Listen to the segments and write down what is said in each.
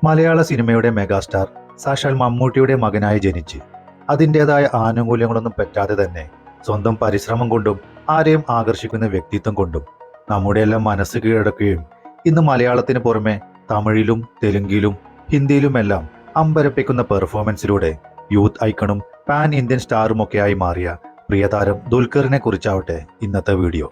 മലയാള സിനിമയുടെ മെഗാസ്റ്റാർ സാക്ഷാൽ മമ്മൂട്ടിയുടെ മകനായി ജനിച്ച് അതിൻ്റെതായ ആനുകൂല്യങ്ങളൊന്നും പറ്റാതെ തന്നെ സ്വന്തം പരിശ്രമം കൊണ്ടും ആരെയും ആകർഷിക്കുന്ന വ്യക്തിത്വം കൊണ്ടും നമ്മുടെയെല്ലാം മനസ്സ് കീഴടക്കുകയും ഇന്ന് മലയാളത്തിന് പുറമെ തമിഴിലും തെലുങ്കിലും ഹിന്ദിയിലുമെല്ലാം അമ്പരപ്പിക്കുന്ന പെർഫോമൻസിലൂടെ യൂത്ത് ഐക്കണും പാൻ ഇന്ത്യൻ സ്റ്റാറുമൊക്കെയായി മാറിയ പ്രിയതാരം ദുൽഖറിനെ കുറിച്ചാവട്ടെ ഇന്നത്തെ വീഡിയോ.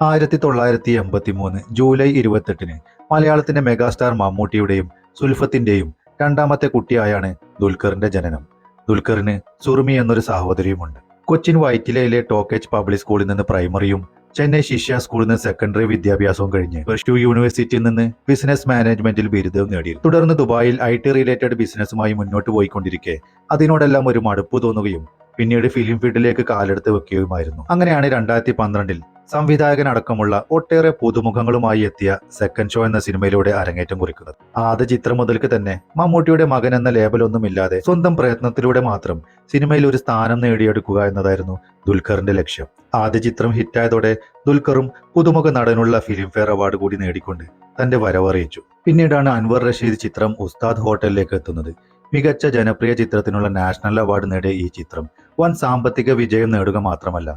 ആയിരത്തി 1983 ജൂലൈ 28 മലയാളത്തിന്റെ മെഗാസ്റ്റാർ മമ്മൂട്ടിയുടെയും സുൽഫത്തിന്റെയും രണ്ടാമത്തെ കുട്ടിയായാണ് ദുൽഖറിന്റെ ജനനം. ദുൽഖറിന് സുറുമി എന്നൊരു സഹോദരിയുമുണ്ട്. കൊച്ചിൻ വൈറ്റിലയിലെ ടോക്കേജ് പബ്ലിക് സ്കൂളിൽ നിന്ന് പ്രൈമറിയും ചെന്നൈ ശിഷ്യ സ്കൂളിൽ നിന്ന് സെക്കൻഡറി വിദ്യാഭ്യാസവും കഴിഞ്ഞ് പ്ലസ് ടു യൂണിവേഴ്സിറ്റിയിൽ നിന്ന് ബിസിനസ് മാനേജ്മെന്റിൽ ബിരുദവും നേടി. തുടർന്ന് ദുബായിൽ IT റിലേറ്റഡ് ബിസിനസ്സുമായി മുന്നോട്ട് പോയിക്കൊണ്ടിരിക്കെ അതിനോടെല്ലാം ഒരു മടുപ്പ് തോന്നുകയും പിന്നീട് ഫിലിം ഫീൽഡിലേക്ക് കാലെടുത്ത് വെക്കുകയുമായിരുന്നു. അങ്ങനെയാണ് 2012 സംവിധായകനടക്കമുള്ള ഒട്ടേറെ പുതുമുഖങ്ങളുമായി എത്തിയ സെക്കൻഡ് ഷോ എന്ന സിനിമയിലൂടെ അരങ്ങേറ്റം കുറിക്കുന്നത്. ആദ്യ ചിത്രം മുതൽക്ക് തന്നെ മമ്മൂട്ടിയുടെ മകൻ എന്ന ലേബലൊന്നുമില്ലാതെ സ്വന്തം പ്രയത്നത്തിലൂടെ മാത്രം സിനിമയിൽ ഒരു സ്ഥാനം നേടിയെടുക്കുക എന്നതായിരുന്നു ദുൽഖറിന്റെ ലക്ഷ്യം. ആദ്യ ചിത്രം ഹിറ്റായതോടെ ദുൽഖറും പുതുമുഖ നടനുള്ള ഫിലിം ഫെയർ അവാർഡ് കൂടി നേടിക്കൊണ്ട് തന്റെ വരവറിയിച്ചു. പിന്നീടാണ് അൻവർ റഷീദ് ചിത്രം ഉസ്താദ് ഹോട്ടലിലേക്ക് എത്തുന്നത്. മികച്ച ജനപ്രിയ ചിത്രത്തിനുള്ള നാഷണൽ അവാർഡ് നേടിയ ഈ ചിത്രം വൻ സാമ്പത്തിക വിജയം നേടുക മാത്രമല്ല,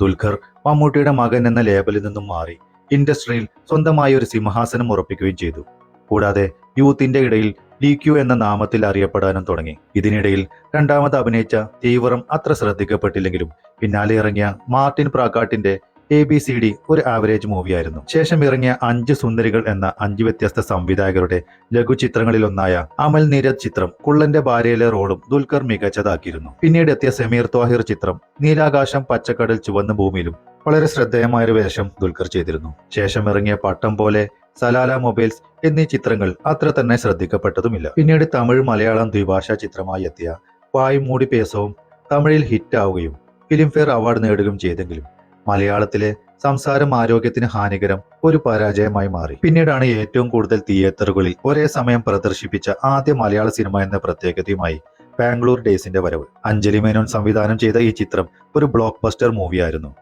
ദുൽഖർ മമ്മൂട്ടിയുടെ മകൻ എന്ന ലേബലിൽ നിന്നും മാറി ഇൻഡസ്ട്രിയിൽ സ്വന്തമായി ഒരു സിംഹാസനം ഉറപ്പിക്കുകയും ചെയ്തു. കൂടാതെ യൂത്തിന്റെ ഇടയിൽ DQ എന്ന നാമത്തിൽ അറിയപ്പെടാനും തുടങ്ങി. ഇതിനിടയിൽ രണ്ടാമത് അഭിനയിച്ച തീവ്രം അത്ര ശ്രദ്ധിക്കപ്പെട്ടില്ലെങ്കിലും പിന്നാലെ ഇറങ്ങിയ മാർട്ടിൻ പ്രാക്കാട്ടിന്റെ ABCD ഒരു ആവറേജ് മൂവിയായിരുന്നു. ശേഷം ഇറങ്ങിയ 5 സുന്ദരികൾ എന്ന 5 വ്യത്യസ്ത സംവിധായകരുടെ ലഘുചിത്രങ്ങളിലൊന്നായ അമൽ നീരജ് ചിത്രം കുള്ളന്റെ ഭാര്യയിലെ റോളും ദുൽഖർ മികച്ചതാക്കിയിരുന്നു. പിന്നീട് എത്തിയ സമീർ ത്വാഹിർ ചിത്രം നീലാകാശം പച്ചക്കടൽ ചുവന്ന ഭൂമിയിലും വളരെ ശ്രദ്ധേയമായൊരു വേഷം ദുൽഖർ ചെയ്തിരുന്നു. ശേഷം ഇറങ്ങിയ പട്ടം പോലെ, സലാല മൊബൈൽസ് എന്നീ ചിത്രങ്ങൾ അത്ര തന്നെ ശ്രദ്ധിക്കപ്പെട്ടതുമില്ല. പിന്നീട് തമിഴ് മലയാളം ദ്വിഭാഷാ ചിത്രമായി എത്തിയ വായ് മൂടി പേസവും തമിഴിൽ ഹിറ്റാവുകയും ഫിലിം ഫെയർ അവാർഡ് നേടുകയും ചെയ്തെങ്കിലും മലയാളത്തിലെ സംസാരം ആരോഗ്യത്തിന് ഹാനികരം ഒരു പരാജയമായി മാറി. പിന്നീടാണ് ഏറ്റവും കൂടുതൽ തിയേറ്ററുകളിൽ ഒരേ സമയം പ്രദർശിപ്പിച്ച ആദ്യ മലയാള സിനിമ എന്ന പ്രത്യേകതയുമായി ബാംഗ്ലൂർ ഡേയ്സിന്റെ വരവ്. അഞ്ജലി മേനോൻ സംവിധാനം ചെയ്ത ഈ ചിത്രം ഒരു ബ്ലോക്ക് ബസ്റ്റർ മൂവിയായിരുന്നു.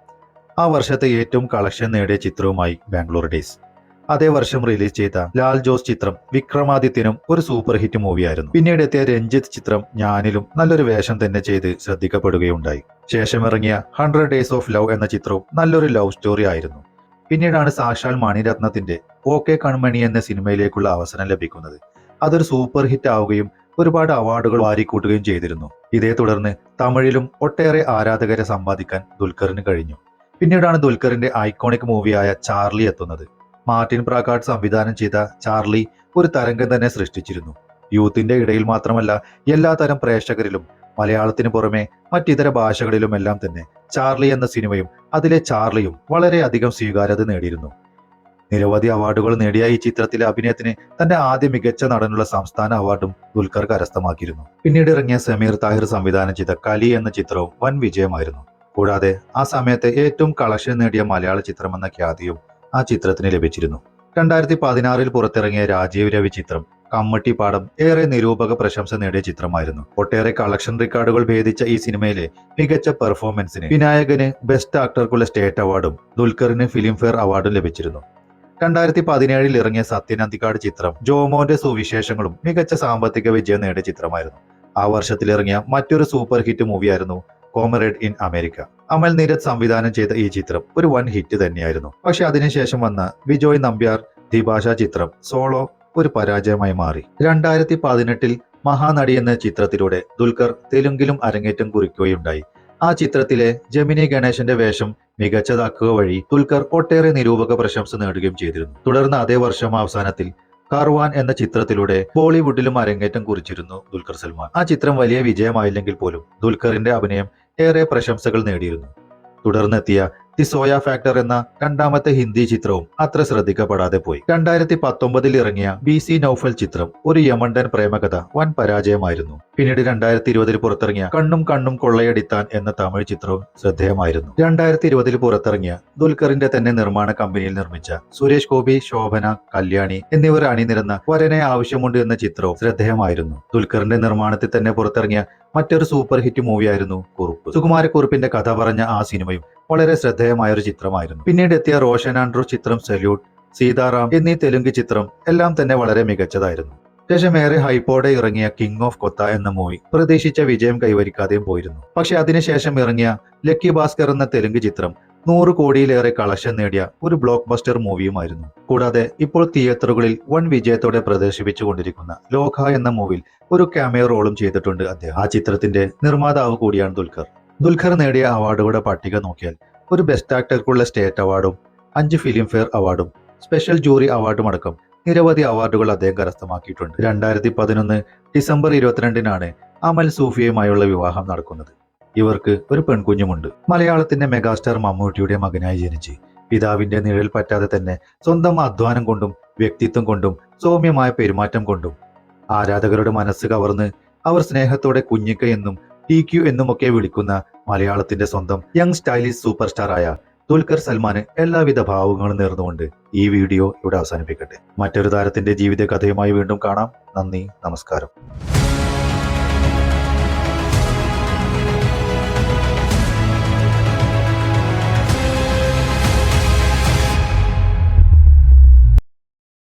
ആ വർഷത്തെ ഏറ്റവും കളക്ഷൻ നേടിയ ചിത്രവുമായി ബാംഗ്ലൂർ ഡേയ്സ്. അതേ വർഷം റിലീസ് ചെയ്ത ലാൽ ജോസ് ചിത്രം വിക്രമാദിത്യനും ഒരു സൂപ്പർ ഹിറ്റ് മൂവിയായിരുന്നു. പിന്നീട് എത്തിയ രഞ്ജിത്ത് ചിത്രം ഞാനിലും നല്ലൊരു വേഷം തന്നെ ചെയ്ത് ശ്രദ്ധിക്കപ്പെടുകയുണ്ടായി. ശേഷം ഇറങ്ങിയ 100 Days of Love എന്ന ചിത്രവും നല്ലൊരു ലവ് സ്റ്റോറി ആയിരുന്നു. പിന്നീടാണ് സാക്ഷാൽ മണിരത്നത്തിന്റെ OK കൺമണി എന്ന സിനിമയിലേക്കുള്ള അവസരം ലഭിക്കുന്നത്. അതൊരു സൂപ്പർ ഹിറ്റ് ആവുകയും ഒരുപാട് അവാർഡുകൾ വാരിക്കൂട്ടുകയും ചെയ്തിരുന്നു. ഇതേ തുടർന്ന് തമിഴിലും ഒട്ടേറെ ആരാധകരെ സമ്പാദിക്കാൻ ദുൽഖറിന് കഴിഞ്ഞു. പിന്നീടാണ് ദുൽഖറിന്റെ ഐക്കോണിക് മൂവിയായ ചാർലി എത്തുന്നത്. മാർട്ടിൻ പ്രാക്കാട്ട് സംവിധാനം ചെയ്ത ചാർലി ഒരു തരംഗം തന്നെ സൃഷ്ടിച്ചിരുന്നു. യൂത്തിന്റെ ഇടയിൽ മാത്രമല്ല, എല്ലാ തരം പ്രേക്ഷകരിലും മലയാളത്തിന് പുറമെ മറ്റിതര ഭാഷകളിലുമെല്ലാം തന്നെ ചാർലി എന്ന സിനിമയും അതിലെ ചാർലിയും വളരെയധികം സ്വീകാര്യത നേടിയിരുന്നു. നിരവധി അവാർഡുകൾ നേടിയ ഈ ചിത്രത്തിലെ അഭിനയത്തിന് തന്റെ ആദ്യ മികച്ച നടനുള്ള സംസ്ഥാന അവാർഡും ദുൽഖർ കരസ്ഥമാക്കിയിരുന്നു. പിന്നീട് ഇറങ്ങിയ സമീർ താഹിർ സംവിധാനം ചെയ്ത കലി എന്ന ചിത്രവും വൻ വിജയമായിരുന്നു. കൂടാതെ ആ സമയത്തെ ഏറ്റവും കളക്ഷൻ നേടിയ മലയാള ചിത്രമെന്ന ഖ്യാതിയും ആ ചിത്രത്തിന് ലഭിച്ചിരുന്നു. 2016 പുറത്തിറങ്ങിയ രാജീവ് രവി ചിത്രം കമ്മട്ടിപ്പാടം ഏറെ നിരൂപക പ്രശംസ നേടിയ ചിത്രമായിരുന്നു. ഒട്ടേറെ കളക്ഷൻ റെക്കോർഡുകൾ ഭേദിച്ച ഈ സിനിമയിലെ മികച്ച പെർഫോമൻസിന് വിനായകന് ബെസ്റ്റ് ആക്ടർക്കുള്ള സ്റ്റേറ്റ് അവാർഡും ദുൽഖറിന് ഫിലിം ഫെയർ അവാർഡും ലഭിച്ചിരുന്നു. 2017 ഇറങ്ങിയ സത്യനന്ദിക്കാട് ചിത്രം ജോമോന്റെ സുവിശേഷങ്ങളും മികച്ച സാമ്പത്തിക വിജയം നേടിയ ചിത്രമായിരുന്നു. ആ വർഷത്തിലിറങ്ങിയ മറ്റൊരു സൂപ്പർ ഹിറ്റ് മൂവിയായിരുന്നു comrade in America. Amal Neerad സംവിധാനം ചെയ്ത ഈ ചിത്രം ഒരു വൻ ഹിറ്റ് തന്നെയായിരുന്നു. പക്ഷെ അതിനുശേഷം വന്ന വിജോയ് നമ്പ്യാർ ദ്വിഭാഷാ ചിത്രം സോളോ ഒരു പരാജയമായി മാറി. 2018 മഹാനടി എന്ന ചിത്രത്തിലൂടെ ദുൽഖർ തെലുങ്കിലും അരങ്ങേറ്റം കുറിക്കുകയുണ്ടായി. ആ ചിത്രത്തിലെ ജെമിനി ഗണേശന്റെ വേഷം മികച്ചതാക്കുക വഴി ദുൽഖർ ഒട്ടേറെ നിരൂപക പ്രശംസ നേടുകയും ചെയ്തിരുന്നു. തുടർന്ന് അതേ വർഷം അവസാനത്തിൽ കാർവാൻ എന്ന ചിത്രത്തിലൂടെ ബോളിവുഡിലും അരങ്ങേറ്റം കുറിച്ചിരുന്നു ദുൽഖർ സൽമാൻ. ആ ചിത്രം വലിയ വിജയമായില്ലെങ്കിൽ പോലും ദുൽഖറിന്റെ അഭിനയം ഏറെ പ്രശംസകൾ നേടിയിരുന്നു. തുടർന്നെത്തിയ ദി സോയ ഫാക്ടർ എന്ന രണ്ടാമത്തെ ഹിന്ദി ചിത്രവും അത്ര ശ്രദ്ധിക്കപ്പെടാതെ പോയി. 2019 ഇറങ്ങിയ BC നൗഫൽ ചിത്രം ഒരു യമണ്ടൻ പ്രേമകഥ വൻ പരാജയമായിരുന്നു. പിന്നീട് 2020 പുറത്തിറങ്ങിയ കണ്ണും കണ്ണും കൊള്ളയടിത്താൻ എന്ന തമിഴ് ചിത്രവും ശ്രദ്ധേയമായിരുന്നു. 2020 പുറത്തിറങ്ങിയ ദുൽഖറിന്റെ തന്നെ നിർമ്മാണ കമ്പനിയിൽ നിർമ്മിച്ച സുരേഷ് ഗോപി, ശോഭന, കല്യാണി എന്നിവർ അണിനിരന്ന വരനെ ആവശ്യമുണ്ട് എന്ന ചിത്രവും ശ്രദ്ധേയമായിരുന്നു. ദുൽഖറിന്റെ നിർമ്മാണത്തിൽ തന്നെ പുറത്തിറങ്ങിയ മറ്റൊരു സൂപ്പർ ഹിറ്റ് മൂവിയായിരുന്നു കുറുപ്പ്. സുകുമാരക്കുറുപ്പിന്റെ കഥ പറഞ്ഞ ആ സിനിമയും വളരെ ശ്രദ്ധേയമായ ഒരു ചിത്രമായിരുന്നു. പിന്നീട് എത്തിയ റോഷൻ ആൻഡ്രൂ ചിത്രം സല്യൂട്ട്, സീതാറാം എന്നീ തെലുങ്ക് ചിത്രം എല്ലാം തന്നെ വളരെ മികച്ചതായിരുന്നു. ശേഷം ഏറെ ഹൈപ്പോടെ ഇറങ്ങിയ കിങ് ഓഫ് കൊത്ത എന്ന മൂവി പ്രതീക്ഷിച്ച വിജയം കൈവരിക്കാതെയും പോയിരുന്നു. പക്ഷെ അതിനുശേഷം ഇറങ്ങിയ ലക്കി ഭാസ്കർ എന്ന തെലുങ്ക് ചിത്രം 100 കോടിയിലേറെ കളക്ഷൻ നേടിയ ഒരു ബ്ലോക്ക് ബസ്റ്റർ മൂവിയുമായിരുന്നു. കൂടാതെ ഇപ്പോൾ തിയേറ്ററുകളിൽ വൻ വിജയത്തോടെ പ്രദർശിപ്പിച്ചുകൊണ്ടിരിക്കുന്ന ലോക എന്ന മൂവിയിൽ ഒരു ക്യാമിയോ റോളും ചെയ്തിട്ടുണ്ട് അദ്ദേഹം. ആ ചിത്രത്തിന്റെ നിർമ്മാതാവ് കൂടിയാണ് ദുൽഖർ. ദുൽഖർ നേടിയ അവാർഡുകളുടെ പട്ടിക നോക്കിയാൽ ഒരു ബെസ്റ്റ് ആക്ടർക്കുള്ള സ്റ്റേറ്റ് അവാർഡും 5 ഫിലിം ഫെയർ അവാർഡും സ്പെഷ്യൽ ജൂറി അവാർഡും അടക്കം നിരവധി അവാർഡുകൾ അദ്ദേഹം കരസ്ഥമാക്കിയിട്ടുണ്ട്. 2011 ഡിസംബർ 22-നാണ് അമൽ സൂഫിയുമായുള്ള വിവാഹം നടക്കുന്നത്. ഇവർക്ക് ഒരു പെൺകുഞ്ഞുമുണ്ട്. മലയാളത്തിന്റെ മെഗാസ്റ്റാർ മമ്മൂട്ടിയുടെ മകനായി ജനിച്ച് പിതാവിന്റെ നിഴൽ പറ്റാതെ തന്നെ സ്വന്തം അധ്വാനം കൊണ്ടും വ്യക്തിത്വം കൊണ്ടും സൗമ്യമായ പെരുമാറ്റം കൊണ്ടും ആരാധകരുടെ മനസ്സ് കവർന്ന് അവർ സ്നേഹത്തോടെ കുഞ്ഞിക്ക എന്നും TQ എന്നുമൊക്കെ വിളിക്കുന്ന മലയാളത്തിന്റെ സ്വന്തം യങ് സ്റ്റൈലിഷ് സൂപ്പർ സ്റ്റാർ ആയ ദുൽഖർ സൽമാന് എല്ലാവിധ ഭാവുകങ്ങളും നേർന്നുകൊണ്ട് ഈ വീഡിയോ ഇവിടെ അവസാനിപ്പിക്കട്ടെ. മറ്റൊരു താരത്തിന്റെ ജീവിത കഥയുമായി വീണ്ടും കാണാം. നന്ദി, നമസ്കാരം.